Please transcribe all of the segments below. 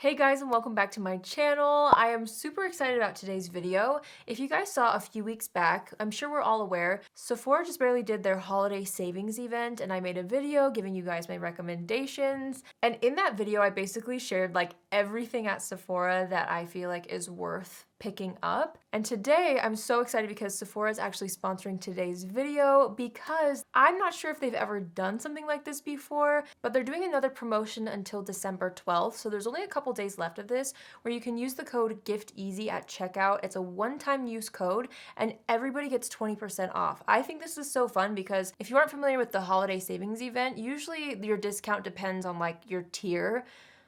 Hey guys, and welcome back to my channel. I am super excited about today's video. If you guys saw a few weeks back, I'm sure we're all aware, Sephora just barely did their holiday savings event and I made a video giving you guys my recommendations. And in that video, I basically shared like everything at Sephora that I feel like is worth picking up. And today I'm so excited because Sephora is actually sponsoring today's video because I'm not sure if they've ever done something like this before, but they're doing another promotion until December 12th. So there's only a couple days left of this where you can use the code GIFTEASY at checkout. It's a one-time use code and everybody gets 20% off. I think this is so fun because if you aren't familiar with the holiday savings event, usually your discount depends on like your tier.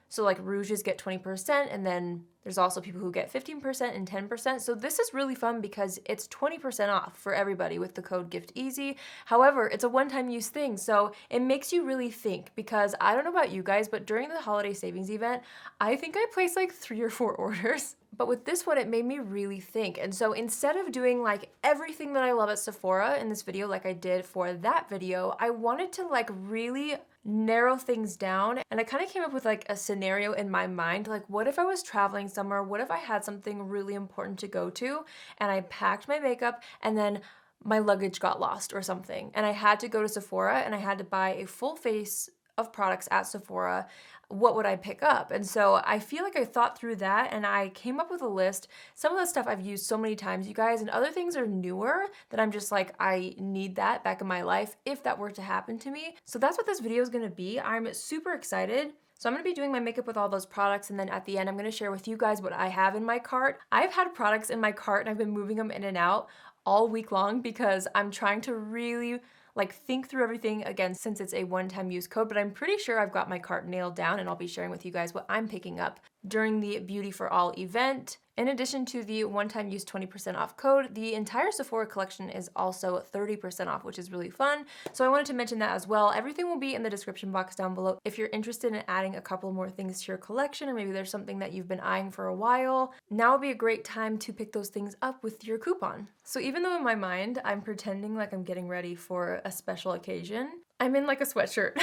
So like Rouges get 20% and then there's also people who get 15% and 10%. So this is really fun because it's 20% off for everybody with the code GIFTEASY. However, it's a one-time use thing, so it makes you really think because I don't know about you guys, but during the holiday savings event, I think I placed like 3 or 4 orders. But with this one, it made me really think. And so instead of doing like everything that I love at Sephora in this video like I did for that video, I wanted to like really narrow things down. And I kind of came up with like a scenario in my mind, like what if I was traveling somewhere? What if I had something really important to go to and I packed my makeup and then my luggage got lost or something and I had to go to Sephora and I had to buy a full face of products at Sephora? What would I pick up? And so I feel like I thought through that and I came up with a list. Some of the stuff I've used so many times, you guys, and other things are newer that I'm just like, I need that back in my life if that were to happen to me. So that's what this video is gonna be. I'm super excited. So I'm gonna be doing my makeup with all those products, and then at the end, I'm gonna share with you guys what I have in my cart. I've had products in my cart and I've been moving them in and out all week long because I'm trying to really like think through everything again since it's a one-time use code, but I'm pretty sure I've got my cart nailed down and I'll be sharing with you guys what I'm picking up during the Beauty for All event. In addition to the one-time use 20% off code, the entire Sephora collection is also 30% off, which is really fun. So I wanted to mention that as well. Everything will be in the description box down below. If you're interested in adding a couple more things to your collection, or maybe there's something that you've been eyeing for a while, now would be a great time to pick those things up with your coupon. So even though in my mind, I'm pretending like I'm getting ready for a special occasion, I'm in like a sweatshirt.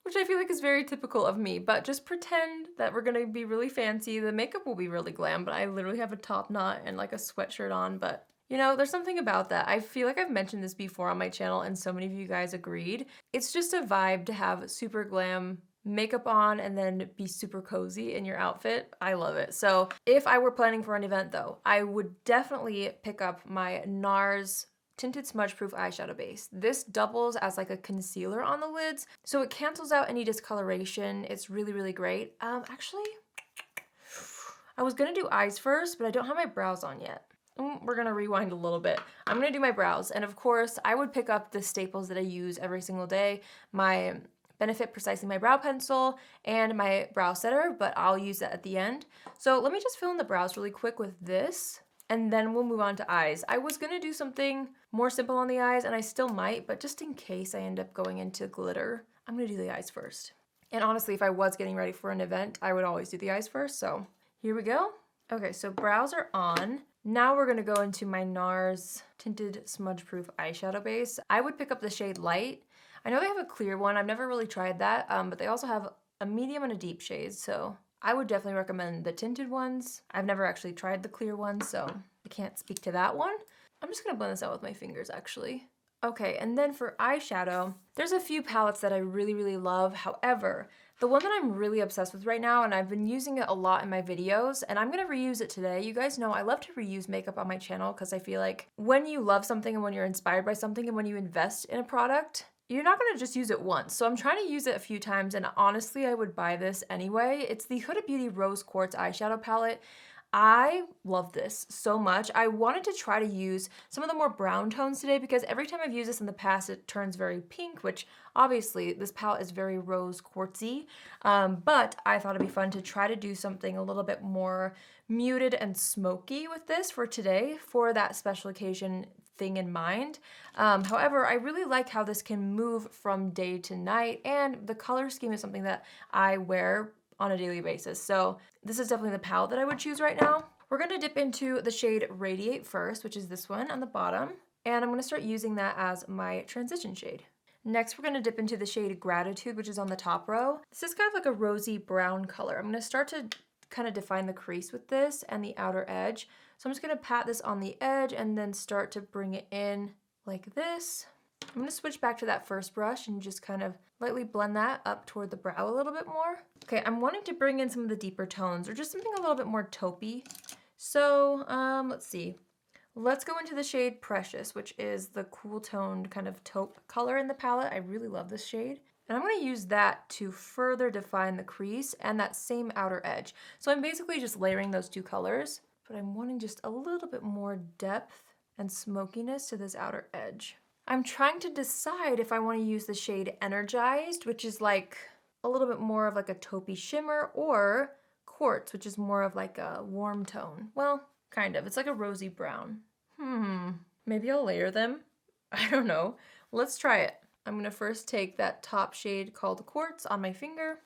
Which I feel like is very typical of me, but just pretend that we're gonna be really fancy. The makeup will be really glam, but I literally have a top knot and like a sweatshirt on, but you know, there's something about that. I feel like I've mentioned this before on my channel and so many of you guys agreed. It's just a vibe to have super glam makeup on and then be super cozy in your outfit. I love it. So if I were planning for an event though, I would definitely pick up my NARS Tinted Smudge Proof Eyeshadow Base. This doubles as like a concealer on the lids, so it cancels out any discoloration. It's really, really great. Actually, I was gonna do eyes first, but I don't have my brows on yet. We're gonna rewind a little bit. I'm gonna do my brows, and of course, I would pick up the staples that I use every single day. My Benefit Precisely My Brow Pencil and my brow setter, but I'll use that at the end. So let me just fill in the brows really quick with this, and then we'll move on to eyes. I was gonna do something more simple on the eyes, and I still might, but just in case I end up going into glitter, I'm gonna do the eyes first. And honestly, if I was getting ready for an event, I would always do the eyes first, so here we go. Okay, so brows are on. Now we're gonna go into my NARS Tinted Smudge Proof Eyeshadow Base. I would pick up the shade Light. I know they have a clear one. I've never really tried that, but they also have a medium and a deep shade, so I would definitely recommend the tinted ones. I've never actually tried the clear one, so I can't speak to that one. I'm just gonna blend this out with my fingers actually. Okay, and then for eyeshadow, there's a few palettes that I really, really love. However, the one that I'm really obsessed with right now, and I've been using it a lot in my videos, and I'm gonna reuse it today. You guys know I love to reuse makeup on my channel because I feel like when you love something and when you're inspired by something and when you invest in a product, you're not gonna just use it once. So I'm trying to use it a few times, and honestly, I would buy this anyway. It's the Huda Beauty Rose Quartz Eyeshadow Palette. I love this so much. I wanted to try to use some of the more brown tones today because every time I've used this in the past, it turns very pink, which obviously this palette is very rose quartzy, but I thought it'd be fun to try to do something a little bit more muted and smoky with this for today for that special occasion thing in mind. However, I really like how this can move from day to night, and the color scheme is something that I wear on a daily basis. So this is definitely the palette that I would choose right now. We're gonna dip into the shade Radiate first, which is this one on the bottom, and I'm gonna start using that as my transition shade. Next, we're gonna dip into the shade Gratitude, which is on the top row. This is kind of like a rosy brown color. I'm gonna start to kind of define the crease with this and the outer edge. So I'm just gonna pat this on the edge and then start to bring it in like this. I'm gonna switch back to that first brush and just kind of lightly blend that up toward the brow a little bit more. Okay, I'm wanting to bring in some of the deeper tones or just something a little bit more taupey. So let's see. Let's go into the shade Precious, which is the cool toned kind of taupe color in the palette. I really love this shade. And I'm gonna use that to further define the crease and that same outer edge. So I'm basically just layering those two colors, but I'm wanting just a little bit more depth and smokiness to this outer edge. I'm trying to decide if I wanna use the shade Energized, which is like a little bit more of like a taupey shimmer, or Quartz, which is more of like a warm tone. Well, kind of, it's like a rosy brown. Maybe I'll layer them. I don't know. Let's try it. I'm gonna first take that top shade called Quartz on my finger,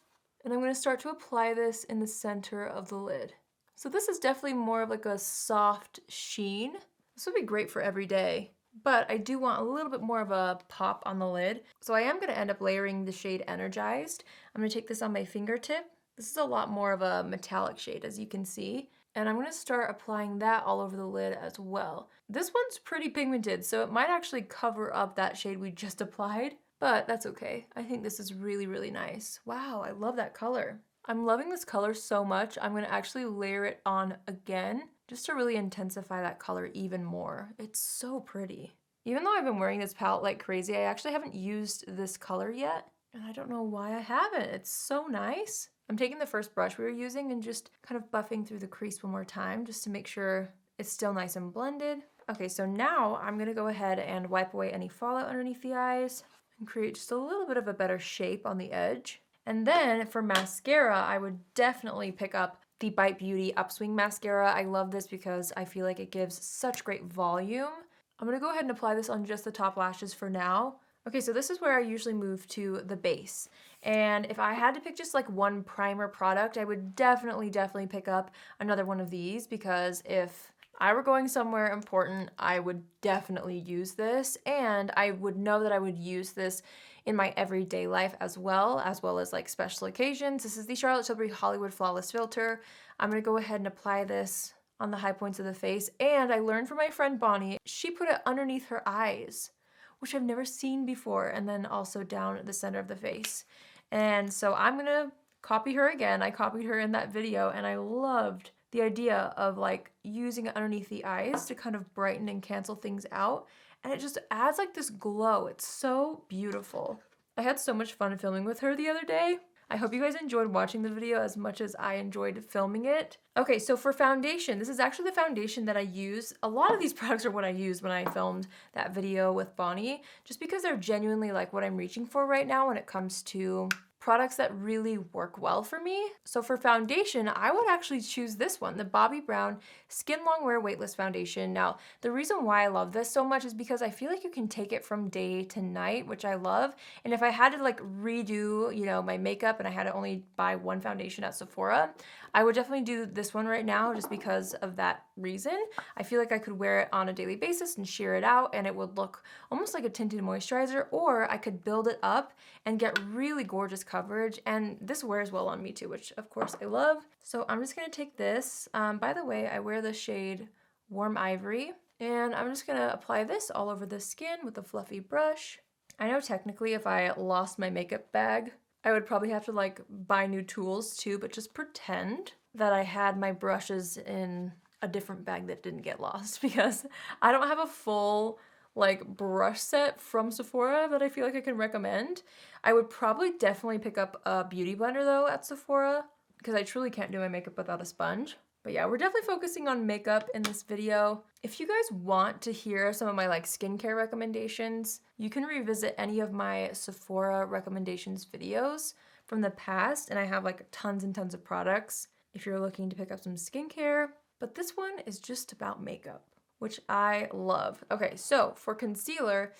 and I'm gonna start to apply this in the center of the lid. So this is definitely more of like a soft sheen. This would be great for every day, but I do want a little bit more of a pop on the lid. So I am gonna end up layering the shade Energized. I'm gonna take this on my fingertip. This is a lot more of a metallic shade, as you can see. And I'm gonna start applying that all over the lid as well. This one's pretty pigmented, so it might actually cover up that shade we just applied, but that's okay. I think this is really, really nice. Wow, I love that color. I'm loving this color so much, I'm gonna actually layer it on again, just to really intensify that color even more. It's so pretty. Even though I've been wearing this palette like crazy, I actually haven't used this color yet, and I don't know why I haven't. It's so nice. I'm taking the first brush we were using and just kind of buffing through the crease one more time just to make sure it's still nice and blended. Okay, so now I'm gonna go ahead and wipe away any fallout underneath the eyes and create just a little bit of a better shape on the edge. And then for mascara, I would definitely pick up the Bite Beauty Upswing Mascara. I love this because I feel like it gives such great volume. I'm gonna go ahead and apply this on just the top lashes for now. Okay, so this is where I usually move to the base. And if I had to pick just like one primer product, I would definitely pick up another one of these, because if I were going somewhere important, I would definitely use this, and I would know that I would use this in my everyday life as well as like special occasions. This is the Charlotte Tilbury Hollywood Flawless Filter. I'm gonna go ahead and apply this on the high points of the face, and I learned from my friend Bonnie, she put it underneath her eyes, which I've never seen before, and then also down the center of the face. And so I'm gonna copy her again. I copied her in that video, and I loved the idea of like using it underneath the eyes to kind of brighten and cancel things out. And it just adds like this glow. It's so beautiful. I had so much fun filming with her the other day. I hope you guys enjoyed watching the video as much as I enjoyed filming it. Okay, so for foundation, this is actually the foundation that I use. A lot of these products are what I used when I filmed that video with Bonnie, just because they're genuinely like what I'm reaching for right now when it comes to products that really work well for me. So for foundation, I would actually choose this one, the Bobbi Brown Skin Long Wear Weightless Foundation. Now, the reason why I love this so much is because I feel like you can take it from day to night, which I love. And if I had to like redo, you know, my makeup and I had to only buy one foundation at Sephora, I would definitely do this one right now just because of that reason. I feel like I could wear it on a daily basis and sheer it out, and it would look almost like a tinted moisturizer, or I could build it up and get really gorgeous coverage, and this wears well on me too, which of course I love. So I'm just gonna take this. By the way, I wear the shade Warm Ivory, and I'm just gonna apply this all over the skin with a fluffy brush. I know technically if I lost my makeup bag, I would probably have to like buy new tools too, but just pretend that I had my brushes in a different bag that didn't get lost, because I don't have a full like brush set from Sephora that I feel like I can recommend. I would probably definitely pick up a beauty blender though at Sephora, because I truly can't do my makeup without a sponge. But yeah, we're definitely focusing on makeup in this video. If you guys want to hear some of my like skincare recommendations, you can revisit any of my Sephora recommendations videos from the past, and I have like tons and tons of products if you're looking to pick up some skincare. But this one is just about makeup, which I love. Okay, so for concealer,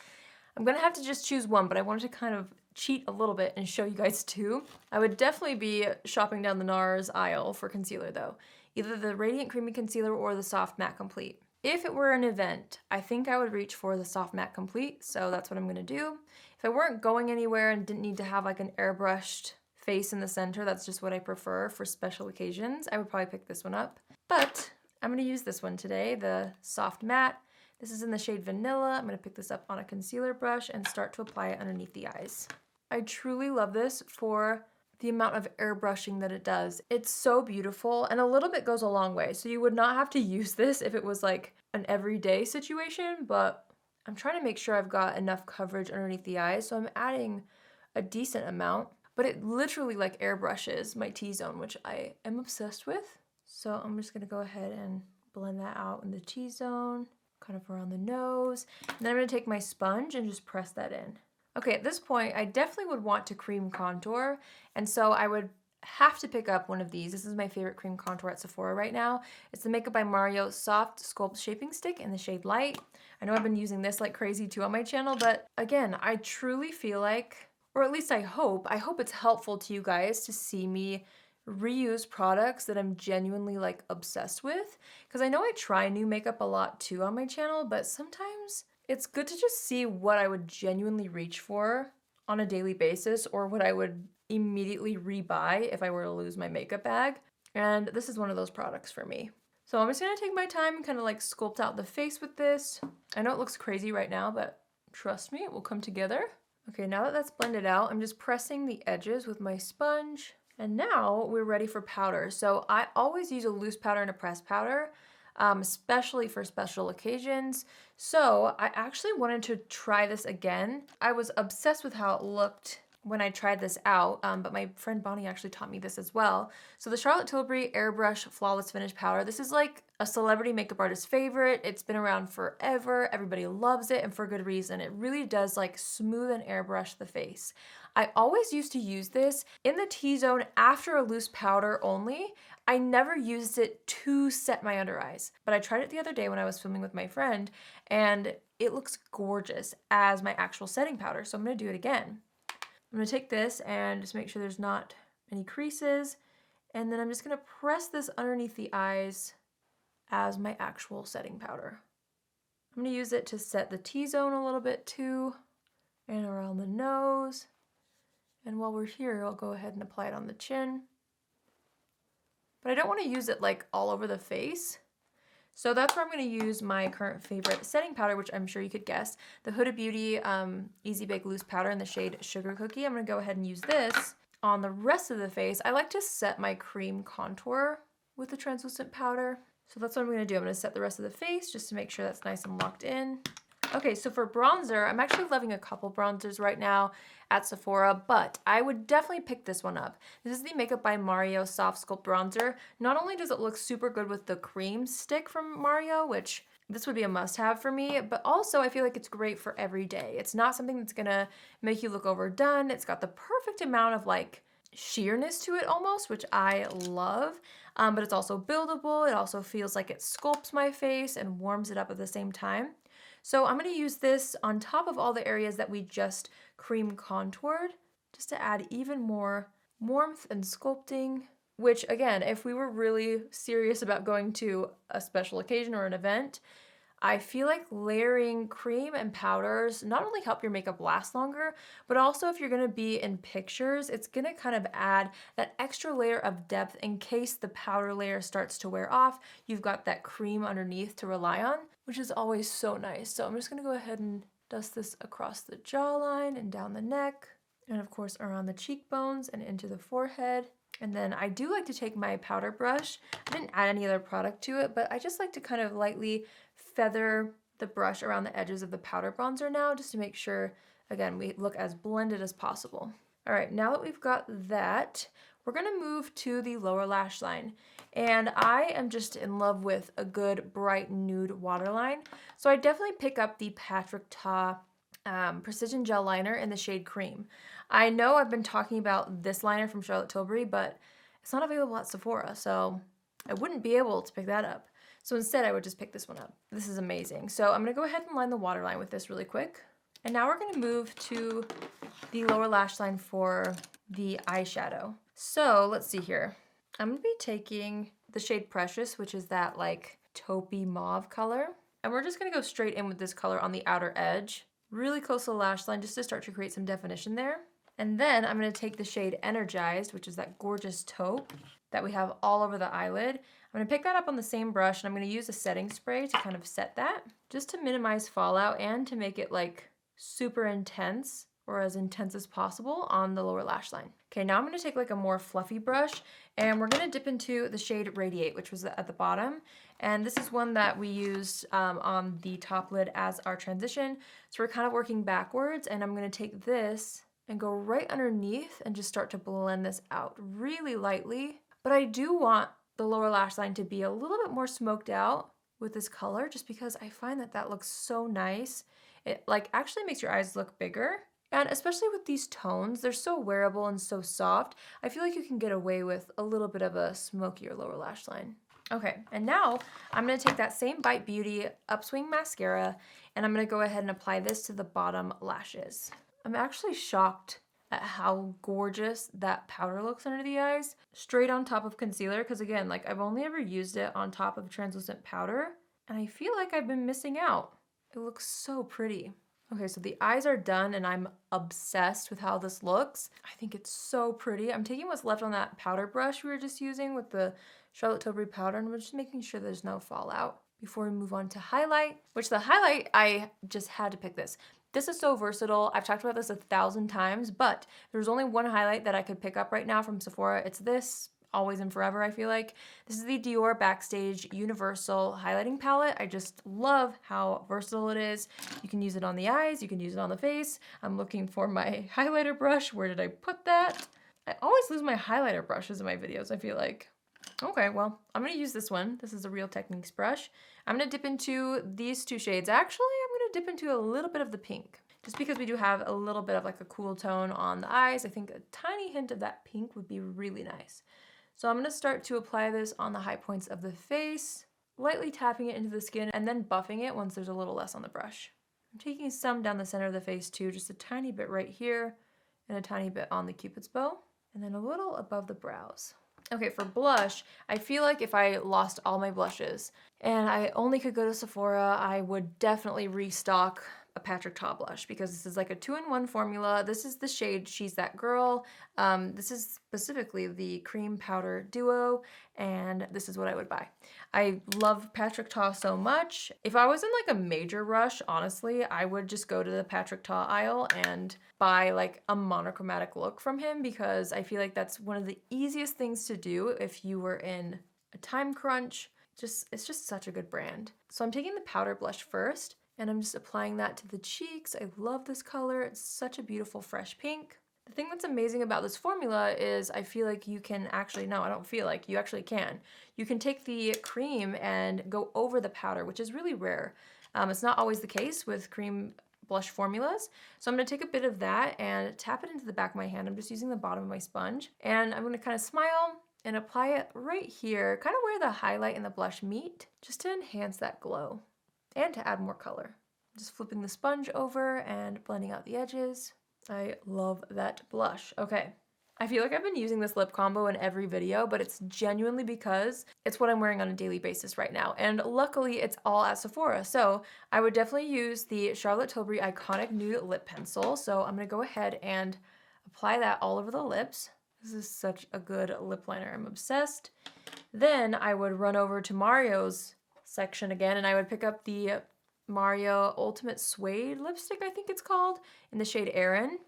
I'm gonna have to just choose one, but I wanted to kind of cheat a little bit and show you guys two. I would definitely be shopping down the NARS aisle for concealer though. Either the Radiant Creamy Concealer or the Soft Matte Complete. If it were an event, I think I would reach for the Soft Matte Complete, so that's what I'm gonna do. If I weren't going anywhere and didn't need to have like an airbrushed face in the center. That's just what I prefer for special occasions. I would probably pick this one up. But I'm going to use this one today, the Soft Matte. This is in the shade Vanilla. I'm going to pick this up on a concealer brush and start to apply it underneath the eyes. I truly love this for the amount of airbrushing that it does. It's so beautiful, and a little bit goes a long way. So you would not have to use this if it was like an everyday situation, but I'm trying to make sure I've got enough coverage underneath the eyes, so I'm adding a decent amount, but it literally like airbrushes my T-zone, which I am obsessed with. So I'm just gonna go ahead and blend that out in the T-zone, kind of around the nose, and then I'm gonna take my sponge and just press that in. Okay, at this point, I definitely would want to cream contour, and so I would have to pick up one of these. This is my favorite cream contour at Sephora right now. It's the Makeup by Mario Soft Sculpt Shaping Stick in the shade Light. I know I've been using this like crazy too on my channel, but again, I truly feel like, or at least I hope it's helpful to you guys to see me reuse products that I'm genuinely like obsessed with. Because I know I try new makeup a lot too on my channel, but sometimes it's good to just see what I would genuinely reach for on a daily basis, or what I would immediately rebuy if I were to lose my makeup bag. And this is one of those products for me. So I'm just gonna take my time and kind of like sculpt out the face with this. I know it looks crazy right now, but trust me, it will come together. Okay, now that that's blended out, I'm just pressing the edges with my sponge. And now we're ready for powder. So I always use a loose powder and a pressed powder, especially for special occasions. So I actually wanted to try this again. I was obsessed with how it looked when I tried this out, but my friend Bonnie actually taught me this as well. So the Charlotte Tilbury Airbrush Flawless Finish Powder, this is like a celebrity makeup artist favorite. It's been around forever. Everybody loves it, and for good reason. It really does like smooth and airbrush the face. I always used to use this in the T-zone after a loose powder only. I never used it to set my under eyes, but I tried it the other day when I was filming with my friend, and it looks gorgeous as my actual setting powder. So I'm gonna do it again. I'm gonna take this and just make sure there's not any creases, and then I'm just gonna press this underneath the eyes as my actual setting powder. I'm gonna use it to set the T-zone a little bit too, and around the nose. And while we're here, I'll go ahead and apply it on the chin. But I don't want to use it like all over the face. So that's where I'm going to use my current favorite setting powder, which I'm sure you could guess, the Huda Beauty Easy Bake Loose Powder in the shade Sugar Cookie. I'm going to go ahead and use this on the rest of the face. I like to set my cream contour with the translucent powder. So that's what I'm going to do. I'm going to set the rest of the face just to make sure that's nice and locked in. Okay, so for bronzer, I'm actually loving a couple bronzers right now at Sephora, but I would definitely pick this one up. This is the Makeup by Mario Soft Sculpt Bronzer. Not only does it look super good with the cream stick from Mario, which this would be a must-have for me, but also I feel like it's great for every day. It's not something that's gonna make you look overdone. It's got the perfect amount of like sheerness to it almost, which I love, but it's also buildable. It also feels like it sculpts my face and warms it up at the same time. So I'm going to use this on top of all the areas that we just cream contoured, just to add even more warmth and sculpting, which again, if we were really serious about going to a special occasion or an event, I feel like layering cream and powders not only help your makeup last longer, but also if you're gonna be in pictures, it's gonna kind of add that extra layer of depth in case the powder layer starts to wear off. You've got that cream underneath to rely on, which is always so nice. So I'm just gonna go ahead and dust this across the jawline and down the neck, and of course around the cheekbones and into the forehead. And then I do like to take my powder brush. I didn't add any other product to it, but I just like to kind of lightly feather the brush around the edges of the powder bronzer now, just to make sure, again, we look as blended as possible. All right, now that we've got that, we're gonna move to the lower lash line. And I am just in love with a good bright nude waterline. So I definitely pick up the Patrick Ta Precision Gel Liner in the shade Cream. I know I've been talking about this liner from Charlotte Tilbury, but it's not available at Sephora, so I wouldn't be able to pick that up. So instead, I would just pick this one up. This is amazing. So I'm gonna go ahead and line the waterline with this really quick. And now we're gonna move to the lower lash line for the eyeshadow. So let's see here. I'm gonna be taking the shade Precious, which is that like taupey mauve color. And we're just gonna go straight in with this color on the outer edge, really close to the lash line, just to start to create some definition there. And then I'm going to take the shade Energized, which is that gorgeous taupe that we have all over the eyelid. I'm going to pick that up on the same brush, and I'm going to use a setting spray to kind of set that, just to minimize fallout and to make it like super intense, or as intense as possible on the lower lash line. Okay, now I'm going to take like a more fluffy brush, and we're going to dip into the shade Radiate, which was at the bottom. And this is one that we used on the top lid as our transition. So we're kind of working backwards, and I'm going to take this and go right underneath and just start to blend this out really lightly. But I do want the lower lash line to be a little bit more smoked out with this color, just because I find that that looks so nice. It like actually makes your eyes look bigger. And especially with these tones, they're so wearable and so soft. I feel like you can get away with a little bit of a smokier lower lash line. Okay, and now I'm gonna take that same Bite Beauty Upswing Mascara, and I'm gonna go ahead and apply this to the bottom lashes. I'm actually shocked at how gorgeous that powder looks under the eyes, straight on top of concealer, because again, like I've only ever used it on top of translucent powder, and I feel like I've been missing out. It looks so pretty. Okay, so the eyes are done, and I'm obsessed with how this looks. I think it's so pretty. I'm taking what's left on that powder brush we were just using with the Charlotte Tilbury powder, and we're just making sure there's no fallout before we move on to highlight, which the highlight, I just had to pick this. This is so versatile. I've talked about this 1,000 times, but there's only one highlight that I could pick up right now from Sephora. It's this. Always and forever, I feel like. This is the Dior Backstage Universal Highlighting Palette. I just love how versatile it is. You can use it on the eyes, you can use it on the face. I'm looking for my highlighter brush. Where did I put that? I always lose my highlighter brushes in my videos, I feel like. Okay, well, I'm gonna use this one. This is a Real Techniques brush. I'm gonna dip into these two shades. Actually, I'm gonna dip into a little bit of the pink, just because we do have a little bit of like a cool tone on the eyes. I think a tiny hint of that pink would be really nice. So I'm gonna start to apply this on the high points of the face, lightly tapping it into the skin and then buffing it once there's a little less on the brush. I'm taking some down the center of the face too, just a tiny bit right here and a tiny bit on the Cupid's bow, and then a little above the brows. Okay, for blush, I feel like if I lost all my blushes and I only could go to Sephora, I would definitely restock a Patrick Ta blush, because this is like a 2-in-1 formula. This is the shade She's That Girl. This is specifically the cream powder duo, and this is what I would buy. I love Patrick Ta so much. If I was in like a major rush, honestly, I would just go to the Patrick Ta aisle and buy like a monochromatic look from him, because I feel like that's one of the easiest things to do if you were in a time crunch. It's just such a good brand. So I'm taking the powder blush first, and I'm just applying that to the cheeks. I love this color. It's such a beautiful fresh pink. The thing that's amazing about this formula is I feel like you can actually, no, I don't feel like, you actually can. You can take the cream and go over the powder, which is really rare. It's not always the case with cream blush formulas. So I'm gonna take a bit of that and tap it into the back of my hand. I'm just using the bottom of my sponge, and I'm gonna kind of smile and apply it right here, kind of where the highlight and the blush meet, just to enhance that glow and to add more color. Just flipping the sponge over and blending out the edges. I love that blush. Okay, I feel like I've been using this lip combo in every video, but it's genuinely because it's what I'm wearing on a daily basis right now. And luckily it's all at Sephora. So I would definitely use the Charlotte Tilbury Iconic Nude Lip Pencil. So I'm gonna go ahead and apply that all over the lips. This is such a good lip liner. I'm obsessed. Then I would run over to Mario's section again, and I would pick up the Mario Ultimate Suede lipstick, I think it's called, in the shade Erin.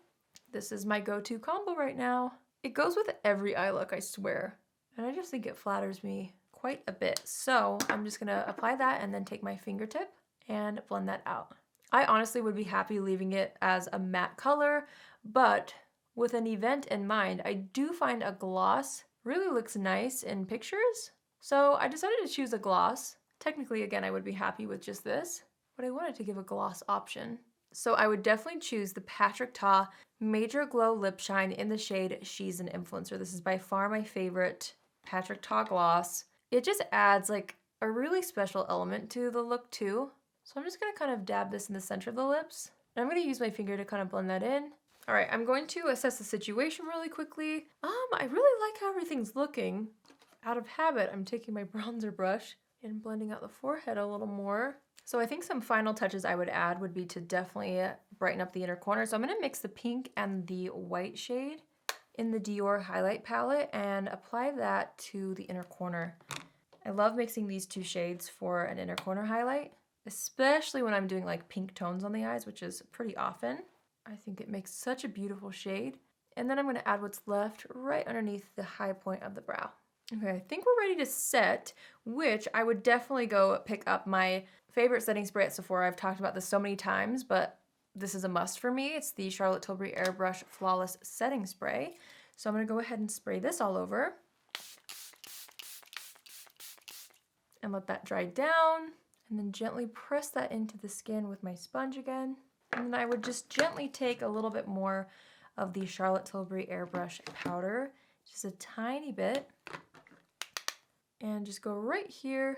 This is my go-to combo right now. It goes with every eye look, I swear. And I just think it flatters me quite a bit. So I'm just gonna apply that and then take my fingertip and blend that out. I honestly would be happy leaving it as a matte color, but with an event in mind, I do find a gloss really looks nice in pictures. So I decided to choose a gloss. Technically, again, I would be happy with just this, but I wanted to give a gloss option. So I would definitely choose the Patrick Ta Major Glow Lip Shine in the shade She's an Influencer. This is by far my favorite Patrick Ta gloss. It just adds like a really special element to the look too. So I'm just gonna kind of dab this in the center of the lips. And I'm gonna use my finger to kind of blend that in. All right, I'm going to assess the situation really quickly. I really like how everything's looking. Out of habit, I'm taking my bronzer brush and blending out the forehead a little more. So I think some final touches I would add would be to definitely brighten up the inner corner. So I'm going to mix the pink and the white shade in the Dior highlight palette and apply that to the inner corner. I love mixing these two shades for an inner corner highlight, especially when I'm doing like pink tones on the eyes, which is pretty often. I think it makes such a beautiful shade. And then I'm going to add what's left right underneath the high point of the brow. Okay, I think we're ready to set, which I would definitely go pick up my favorite setting spray at Sephora. I've talked about this so many times, but this is a must for me. It's the Charlotte Tilbury Airbrush Flawless Setting Spray. So I'm going to go ahead and spray this all over and let that dry down, and then gently press that into the skin with my sponge again. And then I would just gently take a little bit more of the Charlotte Tilbury Airbrush powder, just a tiny bit, and just go right here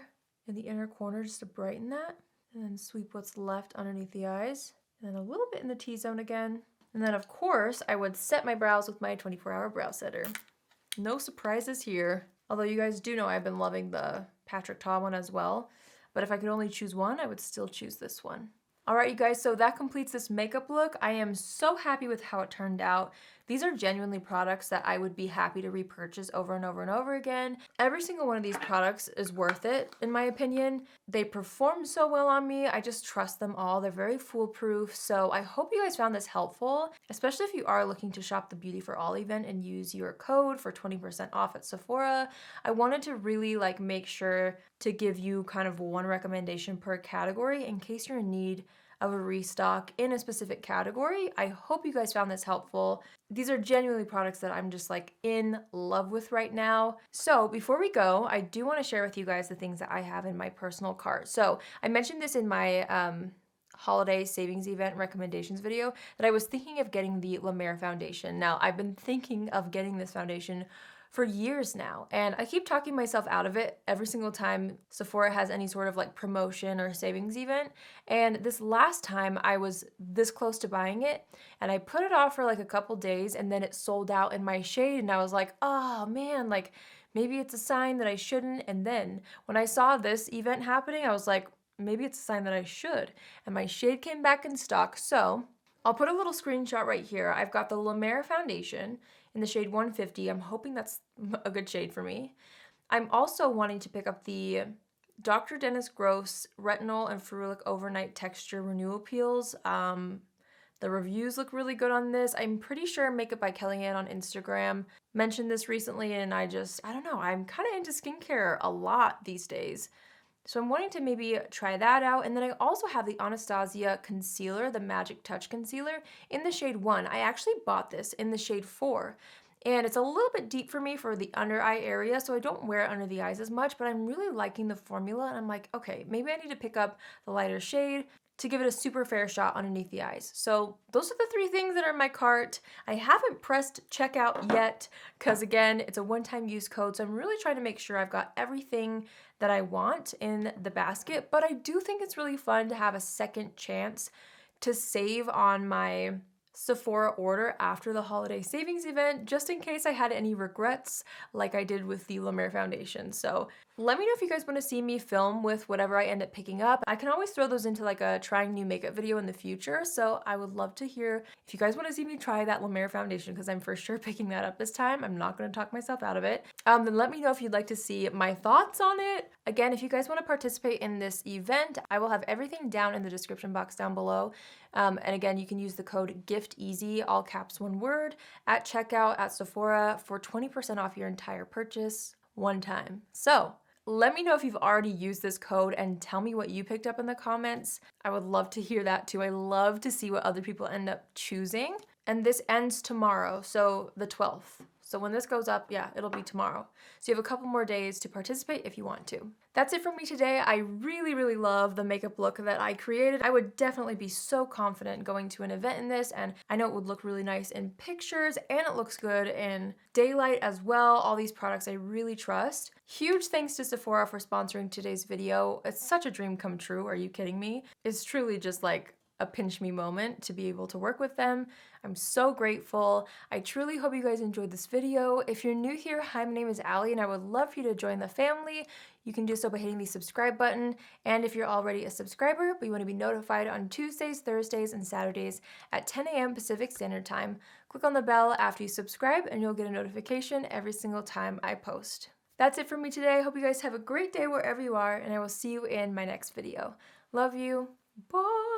in the inner corner just to brighten that, and then sweep what's left underneath the eyes, and then a little bit in the T-zone again. And then of course I would set my brows with my 24-hour brow setter. No surprises here, although you guys do know I've been loving the Patrick Ta one as well, but if I could only choose one, I would still choose this one. All right, you guys, so that completes this makeup look. I am so happy with how it turned out. These are genuinely products that I would be happy to repurchase over and over and over again. Every single one of these products is worth it, in my opinion. They perform so well on me. I just trust them all. They're very foolproof. So I hope you guys found this helpful, especially if you are looking to shop the Beauty for All event and use your code for 20% off at Sephora. I wanted to really make sure to give you kind of one recommendation per category in case you're in need of a restock in a specific category. I hope you guys found this helpful. These are genuinely products that I'm just in love with right now. So before we go, I do want to share with you guys the things that I have in my personal cart. So I mentioned this in my holiday savings event recommendations video that I was thinking of getting the La Mer foundation. Now I've been thinking of getting this foundation for years now, and I keep talking myself out of it every single time Sephora has any sort of promotion or savings event. And this last time I was this close to buying it, and I put it off for a couple days, and then it sold out in my shade, and I was like, oh man, maybe it's a sign that I shouldn't. And then when I saw this event happening, I was like, maybe it's a sign that I should, and my shade came back in stock. So I'll put a little screenshot right here. I've got the La Mer foundation in the shade 150. I'm hoping that's a good shade for me. I'm also wanting to pick up the Dr. Dennis Gross Retinol and Ferulic Overnight Texture Renewal Peels. The reviews look really good on this. I'm pretty sure Makeup by Kellyanne on Instagram mentioned this recently, and I don't know, I'm kind of into skincare a lot these days. So I'm wanting to maybe try that out. And then I also have the Anastasia Concealer, the Magic Touch Concealer in the shade 1. I actually bought this in the shade 4. And it's a little bit deep for me for the under eye area, so I don't wear it under the eyes as much, but I'm really liking the formula, and I'm like, okay, maybe I need to pick up the lighter shade to give it a super fair shot underneath the eyes. So those are the 3 things that are in my cart. I haven't pressed checkout yet because, again, it's a one-time use code, so I'm really trying to make sure I've got everything that I want in the basket, but I do think it's really fun to have a second chance to save on my Sephora order after the holiday savings event, just in case I had any regrets like I did with the La Mer foundation. So let me know if you guys want to see me film with whatever I end up picking up. I can always throw those into a trying new makeup video in the future, so I would love to hear if you guys want to see me try that La Mer foundation, because I'm for sure picking that up this time. I'm not going to talk myself out of it. Then let me know if you'd like to see my thoughts on it. Again, if you guys want to participate in this event, I will have everything down in the description box down below. And again, you can use the code GIFTEASY, all caps one word, at checkout at Sephora for 20% off your entire purchase one time. So let me know if you've already used this code and tell me what you picked up in the comments. I would love to hear that too. I love to see what other people end up choosing. And this ends tomorrow, so the 12th. So when this goes up, yeah, it'll be tomorrow. So you have a couple more days to participate if you want to. That's it from me today. I really, really love the makeup look that I created. I would definitely be so confident going to an event in this, and I know it would look really nice in pictures, and it looks good in daylight as well. All these products I really trust. Huge thanks to Sephora for sponsoring today's video. It's such a dream come true. Are you kidding me? It's truly just a pinch me moment to be able to work with them. I'm so grateful. I truly hope you guys enjoyed this video. If you're new here, hi, my name is Allie and I would love for you to join the family. You can do so by hitting the subscribe button. And if you're already a subscriber but you want to be notified on Tuesdays, Thursdays, and Saturdays at 10 a.m. Pacific Standard Time, click on the bell after you subscribe and you'll get a notification every single time I post. That's it for me today. I hope you guys have a great day wherever you are, and I will see you in my next video. Love you. Bye!